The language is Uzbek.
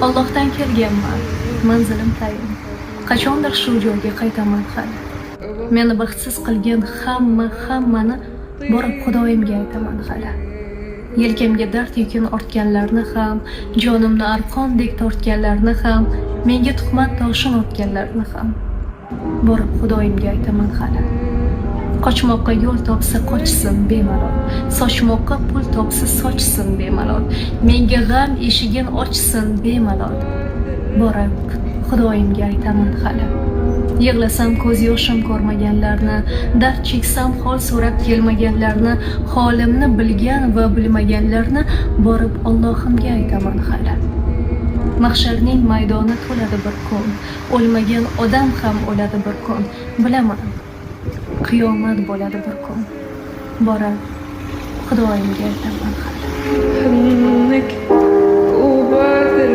Allohdan kelganman, manzilim tayin. Qachondir shu joyga qaytaman hali. Meni baxtsiz qilgan hammani borib Xudoyimga aytaman hali. Yelkamga dard yukin ortganlarni ham, jonimni arqondek tortganlarni ham, menga tuhmat toshin otganlarni ham borib Xudoyimga aytaman hali. Qochmoqqa yo'l topsa qochsin bemalol, sochmoqqa pul topsa sochsin bemalol, menga g'am eshigin ochsin bemalol, borib Xudoyimga aytaman hali. Yig'lasam ko'z yoshim ko'rmaganlarni, dard cheksam hol so'rab kelmaganlarni, holimni bilgan va bilmaganlarni borib Allohimga aytaman hali. Mahsharning maydoni to'ladi bir kun, o'lmagan odam ham o'ladi bir kun, bilaman. Qiyomat bo'ladi bir kun, borib Xudoyimga aytaman hali.